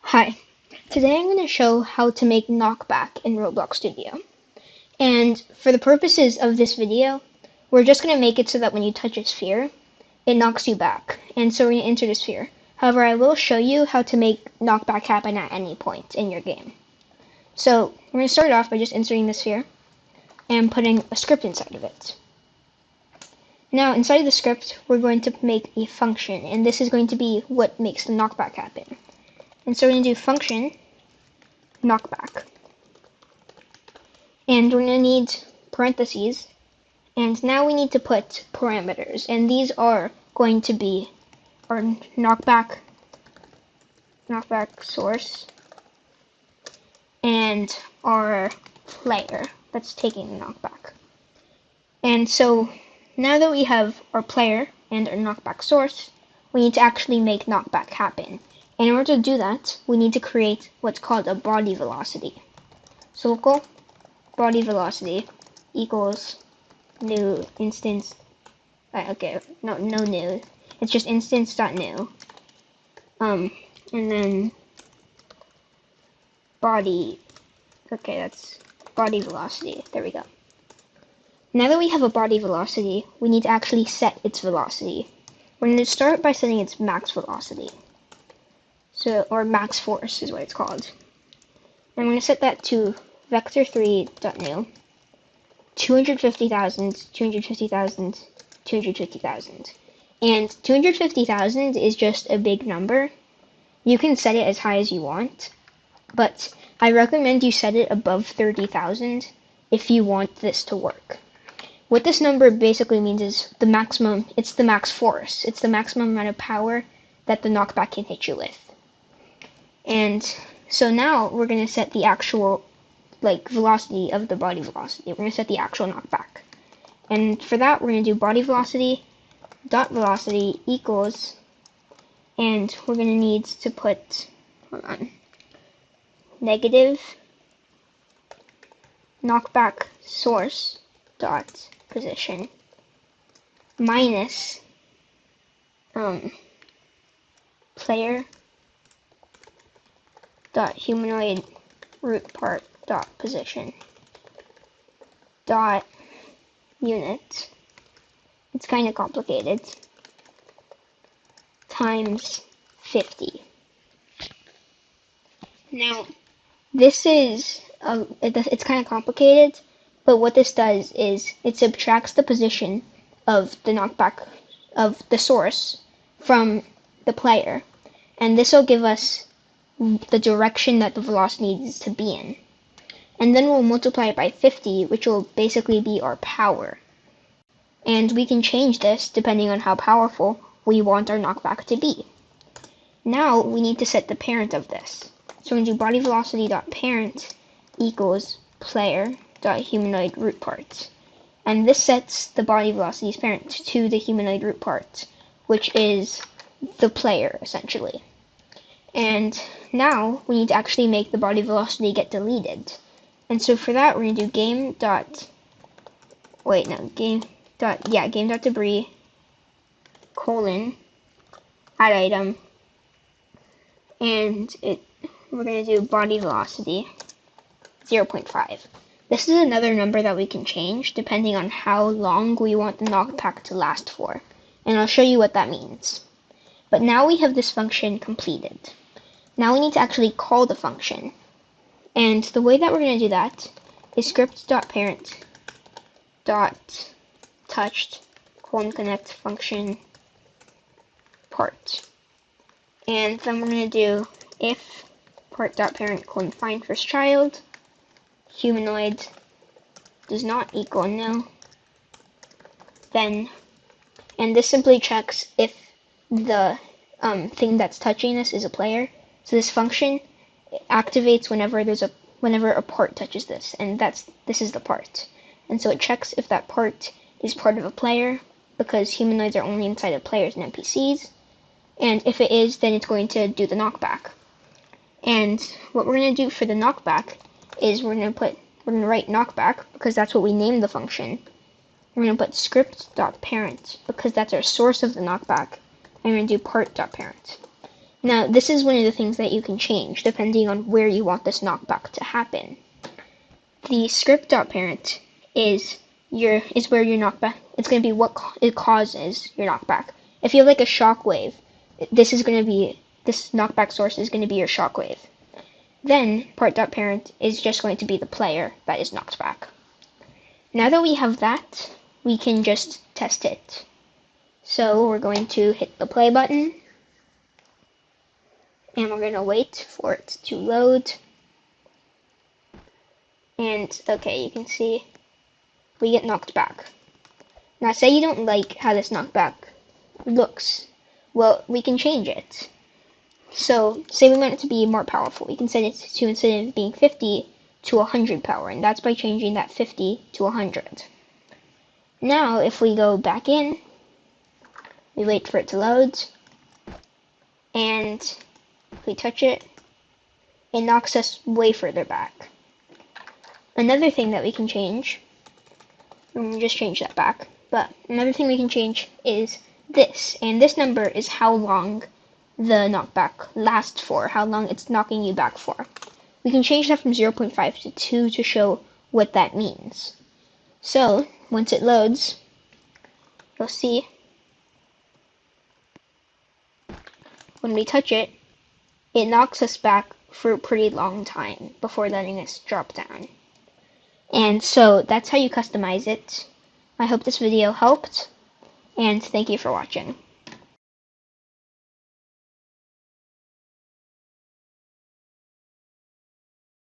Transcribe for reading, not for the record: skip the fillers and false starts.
Hi, today I'm going to show how to make Knockback in Roblox Studio. And for the purposes of this video, we're just going to make it so that when you touch a sphere, it knocks you back. And so we're going to enter the sphere. However, I will show you how to make knockback happen at any point in your game. So we're going to start off by just inserting the sphere and putting a script inside of it. Now, inside of the script, we're going to make a function, and this is going to be what makes the knockback happen. And so we're going to do function knockback. And we're going to need parentheses. And now we need to put parameters. And these are going to be our knockback source and our player that's taking the knockback. And so now that we have our player and our knockback source, we need to actually make knockback happen. And in order to do that, we need to create what's called a body velocity. So local body velocity equals new instance. No new. It's just instance.new. And then body. Okay, that's body velocity. There we go. Now that we have a body velocity, we need to actually set its velocity. We're going to start by setting its max velocity. Or max force is what it's called. And I'm going to set that to vector3.new, 250,000, 250,000, 250,000. And 250,000 is just a big number. You can set it as high as you want, but I recommend you set it above 30,000 if you want this to work. What this number basically means is it's the max force. It's the maximum amount of power that the knockback can hit you with. And so now we're going to set the actual velocity of the body velocity. We're going to set the actual knockback. And for that, we're going to do body velocity dot velocity equals, and we're going to need to put, negative knockback source dot position minus player dot humanoid root part dot position dot unit. It's kind of complicated. Times 50. Now, this is it's kind of complicated, but what this does is it subtracts the position of the knockback of the source from the player, and this will give us the direction that the velocity needs to be in. And then we'll multiply it by 50, which will basically be our power. And we can change this depending on how powerful we want our knockback to be. Now we need to set the parent of this. So we're going to do body velocity dot parent equals player dot humanoid root parts. And this sets the body velocity's parent to the humanoid root part, which is the player essentially. And now we need to actually make the body velocity get deleted. And so for that, we're going to do game dot debris colon add item, and we're going to do body velocity 0.5. This is another number that we can change depending on how long we want the knockback to last for, and I'll show you what that means. But now we have this function completed. Now we need to actually call the function. And the way that we're going to do that is script.parent.touched connect function part. And then we're going to do if part.parent find first child humanoid does not equal nil, then, and this simply checks if the thing that's touching this is a player. So this function activates whenever a part touches this, and this is the part. And so it checks if that part is part of a player, because humanoids are only inside of players and NPCs. And if it is, then it's going to do the knockback. And what we're going to do for the knockback is we're going to write knockback, because that's what we named the function. We're going to put script.parent, because that's our source of the knockback. And we're going to do part.parent. Now, this is one of the things that you can change depending on where you want this knockback to happen. The script.parent is where your knockback, it's going to be what it causes your knockback. If you have like a shockwave, this knockback source is going to be your shockwave. Then part.parent is just going to be the player that is knocked back. Now that we have that, we can just test it. So we're going to hit the play button, and we're going to wait for it to load. And okay, you can see we get knocked back. Now say you don't like how this knockback looks. Well, we can change it. So say we want it to be more powerful. We can set it to, instead of being 50, to 100 power, and that's by changing that 50 to 100. Now if we go back in, we wait for it to load, and if we touch it, it knocks us way further back. Another thing that we can change, just change that back, but another thing we can change is this, and this number is how long the knockback lasts for, how long it's knocking you back for. We can change that from 0.5 to 2 to show what that means. So, once it loads, you'll see when we touch it, it knocks us back for a pretty long time before letting us drop down. And so that's how you customize it. I hope this video helped, and thank you for watching.